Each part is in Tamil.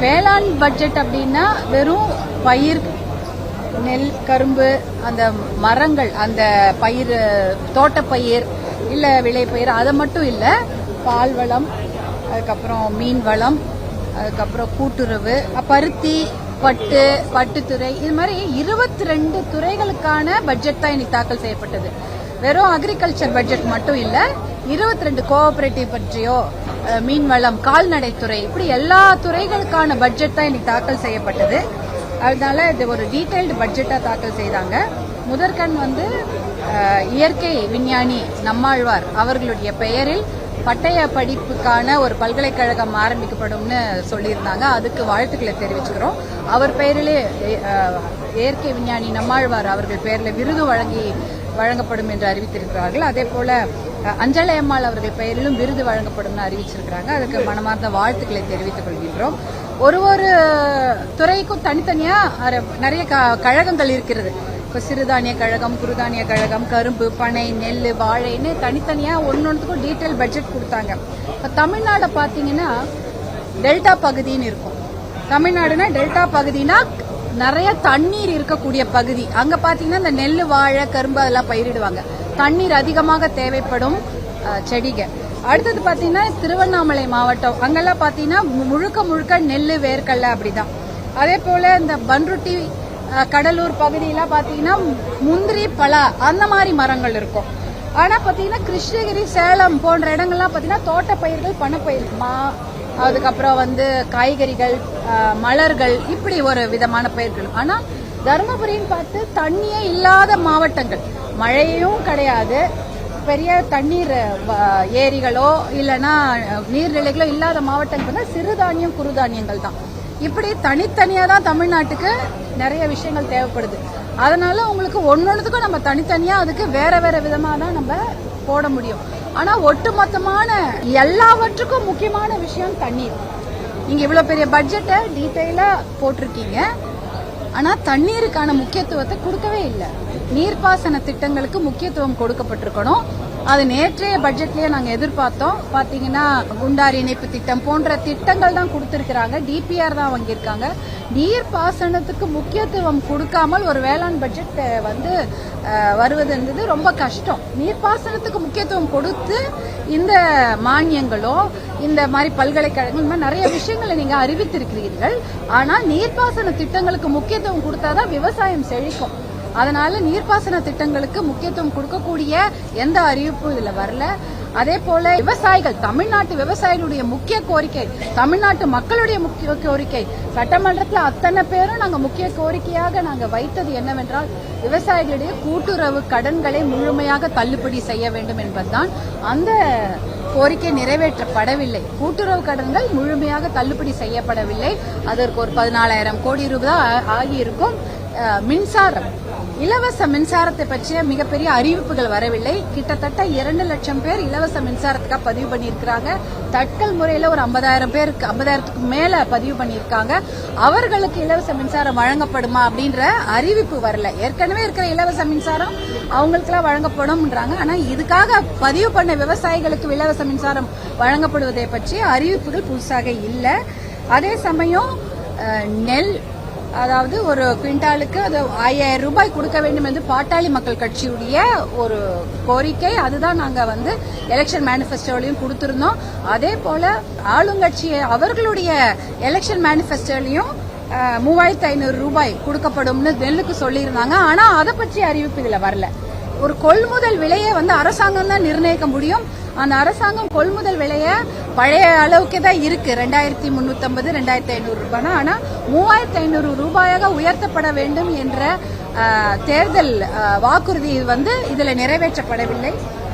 வேளாண் பட்ஜெட் அப்படின்னா வெறும் பயிர், நெல், கரும்பு, அந்த மரங்கள், அந்த பயிர், தோட்டப்பயிர் இல்ல விளைபயிர், அதை மட்டும் இல்ல, பால் வளம், அதுக்கப்புறம் மீன் வளம், அதுக்கப்புறம் கூட்டுறவு, பருத்தி, பட்டுத்துறை, இது மாதிரி 22 துறைகளுக்கான பட்ஜெட் தான் இன்னைக்கு தாக்கல் செய்யப்பட்டது. வெறும் அக்ரிகல்ச்சர் பட்ஜெட் மட்டும் இல்ல, 22 கோஆபரேட்டிவ் பற்றியோ, மீன்வளம், கால்நடைத்துறை, இப்படி எல்லா துறைகளுக்கான பட்ஜெட் தான் இன்னைக்கு தாக்கல் செய்யப்பட்டது. அதனால இது ஒரு டீடைல்டு பட்ஜெட்டா தாக்கல் செய்தாங்க. முதற்கண் இயற்கை விஞ்ஞானி நம்மாழ்வார் அவர்களுடைய பெயரில் பட்டய படிப்புக்கான ஒரு பல்கலைக்கழகம் ஆரம்பிக்கப்படும்னு சொல்லியிருந்தாங்க. அதுக்கு வாழ்த்துக்களை தெரிவிச்சுக்கிறோம். அவர் பெயரிலே இயற்கை விஞ்ஞானி நம்மாழ்வார் அவர்கள் பெயரில் விருது வழங்கப்படும் என்று அறிவித்திருக்கிறார்கள். அதே போல அஞ்சலை அம்மாள் அவர்கள் பெயரிலும் விருது வழங்கப்படும் அறிவிச்சிருக்கிறாங்க. அதுக்கு மனமார்ந்த வாழ்த்துக்களை தெரிவித்துக் கொள்கின்றோம். ஒரு துறைக்கும் தனித்தனியா நிறைய கழகங்கள் இருக்கிறது. இப்போ சிறுதானிய கழகம், குறுதானிய கழகம், கரும்பு, பனை, நெல், வாழைன்னு தனித்தனியா ஒன்னொன்றுக்கும் டீட்டெயில் பட்ஜெட் கொடுத்தாங்க. இப்போ தமிழ்நாடு பாத்தீங்கன்னா டெல்டா பகுதின்னு இருக்கும். தமிழ்நாடுனா டெல்டா பகுதினா நிறைய தண்ணீர் இருக்கக்கூடிய பகுதி. அங்க பாத்தீங்கன்னா இந்த நெல், வாழை, கரும்பு அதெல்லாம் பயிரிடுவாங்க. தண்ணீர் அதிகமாக தேவைப்படும் செடிகள். அடுத்தது பாத்தீங்கன்னா திருவண்ணாமலை மாவட்டம், அங்கெல்லாம் பாத்தீங்கன்னா முழுக்க நெல், வேர்க்கடலை அப்படிதான். அதே போல இந்த பன்ருட்டி, கடலூர் பகுதியெல்லாம் பாத்தீங்கன்னா முந்திரி, பலா அந்த மாதிரி மரங்கள் இருக்கும். ஆனா பாத்தீங்கன்னா கிருஷ்ணகிரி, சேலம் போன்ற இடங்கள்லாம் பாத்தீங்கன்னா தோட்டப்பயிர்கள், பணப்பயிர், அதுக்கப்புறம் காய்கறிகள், மலர்கள், இப்படி ஒரு விதமான பயிர்கள். ஆனா தருமபுரின்னு பார்த்து தண்ணியே இல்லாத மாவட்டங்கள், மழையும் கிடையாது, பெரிய தண்ணீர் ஏரிகளோ இல்லைன்னா நீர்நிலைகளோ இல்லாத மாவட்டங்கள் சிறுதானியம், குறுதானியங்கள் தான். இப்படி தனித்தனியா தான் தமிழ்நாட்டுக்கு நிறைய விஷயங்கள் தேவைப்படுது. அதனால உங்களுக்கு ஒன்னொன்னுக்கும் நம்ம தனித்தனியா அதுக்கு வேற வேற விதமா தான் நம்ம போட முடியும். ஆனா ஒட்டுமொத்தமான எல்லாவற்றுக்கும் முக்கியமான விஷயம் தண்ணீர். நீங்க இவ்வளவு பெரிய பட்ஜெட்டை டீட்டெயிலா போட்டிருக்கீங்க, ஆனா தண்ணீருக்கான முக்கியத்துவத்தை கொடுக்கவே இல்லை. நீர்ப்பாசன திட்டங்களுக்கு முக்கியத்துவம் கொடுக்கப்பட்டிருக்கணும். அது நேற்றைய பட்ஜெட்லயே நாங்க எதிர்பார்த்தோம். பாத்தீங்கன்னா குண்டார் இணைப்பு திட்டம் போன்ற திட்டங்கள் தான் கொடுத்திருக்கிறாங்க, டிபிஆர் தான் வாங்கியிருக்காங்க. நீர்ப்பாசனத்துக்கு முக்கியத்துவம் கொடுக்காமல் ஒரு வேளாண் பட்ஜெட் வருவதுன்றது ரொம்ப கஷ்டம். நீர்ப்பாசனத்துக்கு முக்கியத்துவம் கொடுத்து இந்த மானியங்களோ இந்த மாதிரி பல்கலைக்கழகங்கள், இந்த மாதிரி நிறைய விஷயங்களை நீங்க அறிவித்திருக்கிறீர்கள். ஆனா நீர்ப்பாசன திட்டங்களுக்கு முக்கியத்துவம் கொடுத்தாதான் விவசாயம் செழிக்கும். அதனால நீர்ப்பாசன திட்டங்களுக்கு முக்கியத்துவம் கொடுக்கக்கூடிய எந்த அறிவிப்பும் இதுல வரல. அதே போல விவசாயிகள், தமிழ்நாட்டு விவசாயிகளுடைய முக்கிய கோரிக்கை, தமிழ்நாட்டு மக்களுடைய முக்கிய கோரிக்கை, சட்டமன்றத்தில் அத்தனை பேரும் நாங்க முக்கிய கோரிக்கையாக நாங்க வைத்தது என்னவென்றால் விவசாயிகளுடைய கூட்டுறவு கடன்களை முழுமையாக தள்ளுபடி செய்ய வேண்டும் என்பதுதான். அந்த கோரிக்கை நிறைவேற்றப்படவில்லை. கூட்டுறவு கடன்கள் முழுமையாக தள்ளுபடி செய்யப்படவில்லை. அதற்கு ஒரு 14,000 கோடி ரூபாய் ஆகியிருக்கும். மின்சாரம், இலவச மின்சாரத்தை பற்றிய மிகப்பெரிய அறிவிப்புகள் வரவில்லை. கிட்டத்தட்ட 2 லட்சம் பேர் இலவச மின்சாரத்துக்காக பதிவு பண்ணியிருக்கிறாங்க. தட்கல் முறையில ஒரு 50,000க்கு மேல பதிவு பண்ணியிருக்காங்க. அவர்களுக்கு இலவச மின்சாரம் வழங்கப்படுமா அப்படின்ற அறிவிப்பு வரல. ஏற்கனவே இருக்கிற இலவச மின்சாரம் அவங்களுக்கெல்லாம் வழங்கப்படும்ன்றாங்க. ஆனா இதுக்காக பதிவு பண்ண விவசாயிகளுக்கு இலவச மின்சாரம் வழங்கப்படுவதை பற்றிய அறிவிப்புகள் புதுசாக இல்லை. அதே சமயம் நெல், அதாவது ஒரு குவிண்டாலுக்கு அது 5,000 ரூபாய் கொடுக்க வேண்டும் என்று பாட்டாளி மக்கள் கட்சியுடைய ஒரு கோரிக்கை. அதுதான் நாங்க எலெக்ஷன் மேனிபெஸ்டோலையும் கொடுத்திருந்தோம். அதே போல ஆளுங்கட்சி அவர்களுடைய எலெக்ஷன் மேனிபெஸ்டோலையும் 3,500 ரூபாய் கொடுக்கப்படும்னு நெல்லுக்கு சொல்லியிருந்தாங்க. ஆனா அதை பற்றி அறிவிப்பு இதுல வரல. ஒரு கொள்முதல் விலையை அரசாங்கம் தான் நிர்ணயிக்க முடியும். அந்த அரசாங்கம் கொள்முதல் விலைய பழைய அளவுக்கு தான் இருக்கு, 2,350, 2,500 ரூபாய். ஆனா 3,500 ரூபாயாக உயர்த்தப்பட வேண்டும் என்ற தேர்தல் வாக்குறுதி இதுல நிறைவேற்றப்படவில்லை.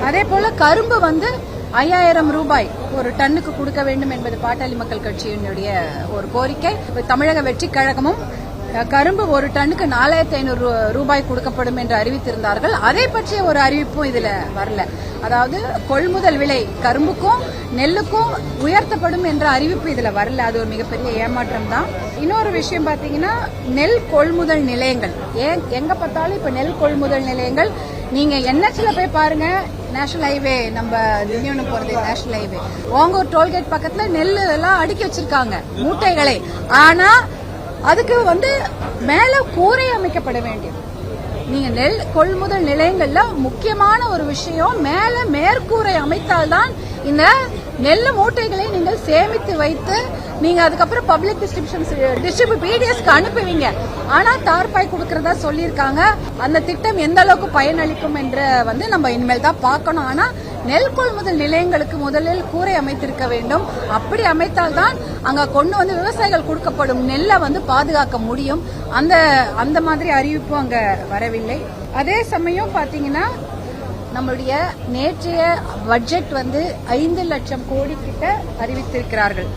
அதே போல கரும்பு 5,000 ரூபாய் ஒரு டன்னுக்கு கொடுக்க வேண்டும் என்பது பாட்டாளி மக்கள் கட்சியினுடைய ஒரு கோரிக்கை. தமிழக வெற்றி கழகமும் கரும்பு ஒரு டன்னுக்கு 4,500 ரூபாய் கொடுக்கப்படும் என்று அறிவித்திருந்தார்கள். அதை பற்றிய ஒரு அறிவிப்பும் இதுல வரல. அதாவது கொள்முதல் விலை கரும்புக்கும் நெல்லுக்கும் உயர்த்தப்படும் என்ற அறிவிப்பு இதுல வரல. அது ஒரு மிகப்பெரிய ஏமாற்றம் தான். இன்னொரு விஷயம் பாத்தீங்கன்னா நெல் கொள்முதல் நிலையங்கள், எங்க பார்த்தாலும் இப்ப நெல் கொள்முதல் நிலையங்கள், நீங்க என்எச்ல போய் பாருங்க, நேஷனல் ஹைவே நம்ம திண்டிவனம் போறது நேஷனல் ஹைவே ஓங்கூர் டோல்கேட் பக்கத்துல நெல் எல்லாம் அடுக்கி வச்சிருக்காங்க மூட்டைகளை. ஆனா அதுக்கு மேல கூரை அமைக்கப்பட வேண்டியது. நீங்க நெல் கொள்முதல் நிலையங்கள்ல முக்கியமான ஒரு விஷயம், மேல மேற்கூரை அமைத்தால்தான் இந்த நெல் மூட்டைகளை நீங்கள் சேமித்து வைத்து நீங்க அதுக்கப்புறம் பப்ளிக் டிஸ்ட்ரிபியூஷன் பிடிஎஸ்க்கு அனுப்புவீங்க. ஆனா தார்பாய் கொடுக்கறதா சொல்லியிருக்காங்க. அந்த திட்டம் எந்த அளவுக்கு பயனளிக்கும் என்று நம்ம இனிமேல் தான் பார்க்கணும். ஆனா நெல் கொள்முதல் நிலையங்களுக்கு முதலில் கூரை அமைத்திருக்க வேண்டும். அப்படி அமைத்தால்தான் அங்க கொண்டு விவசாயிகள் கொடுக்கப்படும் நெல்லை பாதுகாக்க முடியும். அந்த மாதிரி அறிவிப்பு அங்க வரவில்லை. அதே சமயம் பாத்தீங்கன்னா நம்மளுடைய நேற்றைய பட்ஜெட் 5 லட்சம் கோடி கிட்ட அறிவித்திருக்கிறார்கள்.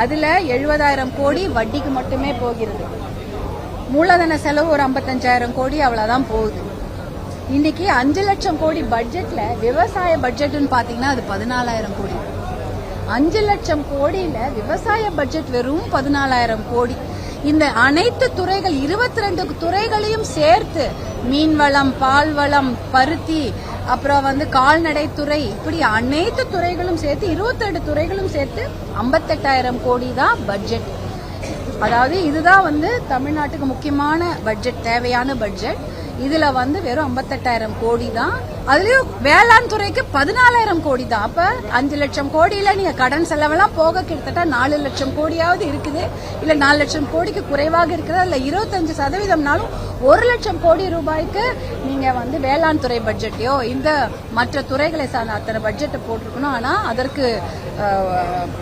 அதுல 70,000 கோடி வட்டிக்கு மட்டுமே போகிறது. மூலதன செலவு ஒரு 55,000 கோடி அவ்வளவுதான் போகுது. இன்னைக்கு 5 லட்சம் கோடி பட்ஜெட்ல விவசாய பட்ஜெட்னு பாத்தீங்கன்னா அது 14,000 கோடி. 5 லட்சம் கோடியில விவசாய பட்ஜெட் வெறும் 14,000 கோடி. இந்த அனைத்து துறைகள் 22 துறைகளையும் சேர்த்து மீன்வளம், பால்வளம், பருத்தி, அப்புறம் கால்நடை துறை, இப்படி அனைத்து துறைகளும் சேர்த்து 22 துறைகளும் சேர்த்து 58,000 கோடி தான் பட்ஜெட். அதாவது இதுதான் தமிழ்நாட்டுக்கு முக்கியமான பட்ஜெட், தேவையான பட்ஜெட். இதுல வெறும் 58,000 கோடி தான். அதுலயும் வேளாண் துறைக்கு 14,000 கோடி தான். அப்ப 5 லட்சம் கோடியில நீங்க கடன் செலவெல்லாம் போக கிட்டத்தட்ட 4 லட்சம் கோடியாவது இருக்குது. இல்ல 4 லட்சம் கோடிக்கு குறைவாக இருக்குது. இல்ல 25%நாலும் 1 லட்சம் கோடி ரூபாய்க்கு நீங்க வேளாண் துறை பட்ஜெட்டையோ இந்த மற்ற துறைகளை சார்ந்த அத்தனை பட்ஜெட்டை போட்டிருக்கணும். ஆனா அதற்கு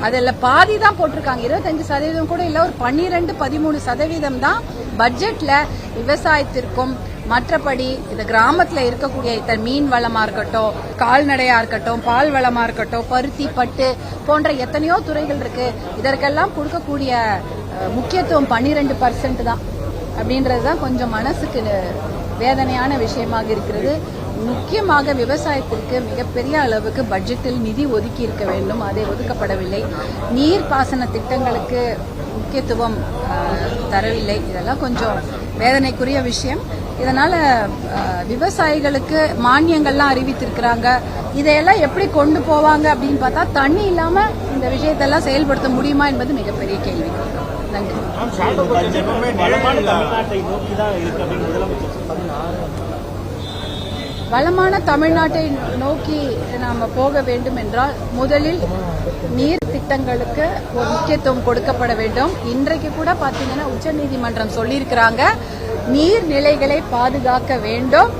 அதில் பாதி தான் போட்டிருக்காங்க. 25% கூட இல்ல, ஒரு 12-13% தான் பட்ஜெட்ல விவசாயத்திற்கும் மற்றபடி இந்த கிராமத்துல இருக்கக்கூடிய மீன் வளமா இருக்கட்டும், கால்நடையா இருக்கட்டும், பால் வளமா இருக்கட்டும், பருத்தி, பட்டு போன்ற எத்தனையோ துறைகள் இருக்கு. இதற்கெல்லாம் கொடுக்கக்கூடிய முக்கியத்துவம் 12% தான் அப்படின்றதுதான் கொஞ்சம் மனசுக்கு வேதனையான விஷயமாக இருக்கிறது. முக்கியமாக விவசாயத்திற்கு மிகப்பெரிய அளவுக்கு பட்ஜெட்டில் நிதி ஒதுக்கி இருக்க வேண்டும். அதை ஒதுக்கப்படவில்லை. நீர்ப்பாசன திட்டங்களுக்கு முக்கியத்துவம் தரவில்லை. இதெல்லாம் கொஞ்சம் வேதனைக்குரிய விஷயம். இதனால விவசாயிகளுக்கு மானியங்கள்லாம் அறிவித்திருக்கிறாங்க. இதையெல்லாம் எப்படி கொண்டு போவாங்க அப்படின்னு பார்த்தா தண்ணி இல்லாம இந்த விஷயத்தெல்லாம் செயல்படுத்த முடியுமா என்பது மிகப்பெரிய கேள்வி. நன்றி. வளமான தமிழ்நாட்டை நோக்கி நாம போக வேண்டும் என்றால் முதலில் நீர் திட்டங்களுக்கு ஒரு முக்கியத்துவம் கொடுக்கப்பட வேண்டும். இன்றைக்கு கூட பாத்தீங்கன்னா உச்சநீதிமன்றம் சொல்லியிருக்கிறாங்க, நீர்நிலைகளை பாதுகாக்க வேண்டும்.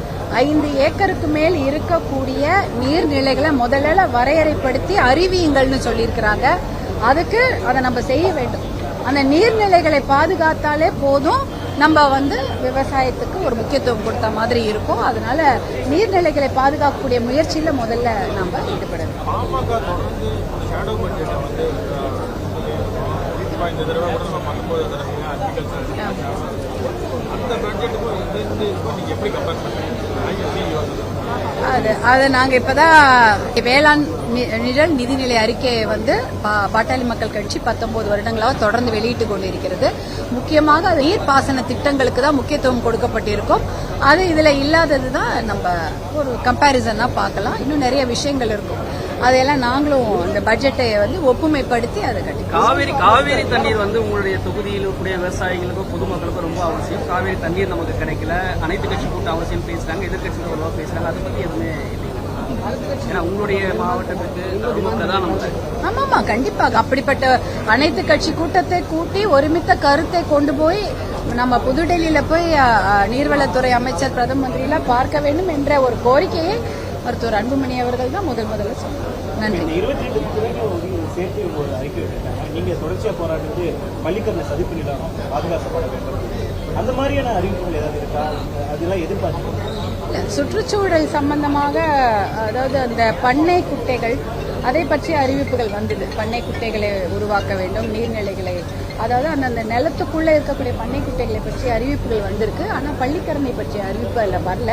5 ஏக்கருக்கு மேல் இருக்கக்கூடிய நீர்நிலைகளை முதல்ல வரையறைப்படுத்தி அறிவியுங்கள்னு சொல்லியிருக்கிறாங்க. அதுக்கு அதை நம்ம செய்ய வேண்டும். அந்த நீர்நிலைகளை பாதுகாத்தாலே போதும், நம்ம விவசாயத்துக்கு ஒரு முக்கியத்துவம் கொடுத்த மாதிரி இருக்கும். அதனால நீர்நிலைகளை பாதுகாக்கக்கூடிய முயற்சியில முதல்ல நம்ம ஈடுபடணும். அது நாங்க இப்பதான் வேளாண் நிழல் நிதிநிலை அறிக்கையை பாட்டாளி மக்கள் கட்சி 19 வருடங்களாக தொடர்ந்து வெளியிட்டுக் கொண்டிருக்கிறது. முக்கியமாக அது நீர்ப்பாசன திட்டங்களுக்கு தான் முக்கியத்துவம் கொடுக்கப்பட்டிருக்கும். அது இதுல இல்லாததுதான் நம்ம ஒரு கம்பாரிசனா பார்க்கலாம். இன்னும் நிறைய விஷயங்கள் இருக்கும். அதையெல்லாம் நாங்களும் இந்த பட்ஜெட்டை ஒப்புமைப்படுத்தி அதை கட்டி. காவேரி தண்ணீர் உங்களுடைய தொகுதியில் இருக்கக்கூடிய விவசாயிகளுக்கும் பொதுமக்களுக்கும் ரொம்ப அவசியம். காவேரி தண்ணீர் நமக்கு கிடைக்கல. அனைத்து கட்சி கூட்டம் அவசியம் பேசுறாங்க, எதிர்கட்சிகள் ஒரு பேசுறாங்க. அதை பத்தி எதுவுமே ஏன்னா உங்களுடைய மாவட்டத்துக்கு ஆமாமா கண்டிப்பாக அப்படிப்பட்ட அனைத்து கட்சி கூட்டத்தை கூட்டி ஒருமித்த கருத்தை கொண்டு போய் நம்ம புதுடெல்லியில போய் நீர்வளத்துறை அமைச்சர் பிரதம மந்திரியெல்லாம் பார்க்க வேண்டும் என்ற ஒரு கோரிக்கையை மருத்துவர் அன்புமணி அவர்கள் தான் முதல்ல சொன்னார். நன்றி. 22 சேர்த்து ஒரு அறிக்கை நீங்க தொடர்ச்சியா போராடுறது பள்ளிக்கரண சதுப்பு நிலம் பாதுகாக்கப்பட வேண்டும், அந்த மாதிரியான அறிவிப்புகள் ஏதாவது இருக்கா? அதெல்லாம் எதிர்பார்த்து சுற்றுச்சூழல் சம்பந்தமாக, அதாவது அந்த பண்ணை குட்டைகள் அதை பற்றிய அறிவிப்புகள் வந்தது. பண்ணை குட்டைகளை உருவாக்க வேண்டும், நீர்நிலைகளை, அதாவது அந்த நிலத்துக்குள்ள இருக்கக்கூடிய பண்ணை குட்டைகளை பற்றிய அறிவிப்புகள் வந்திருக்கு. ஆனா பள்ளிக்கரணை பற்றிய அறிவிப்பு அதில் வரல.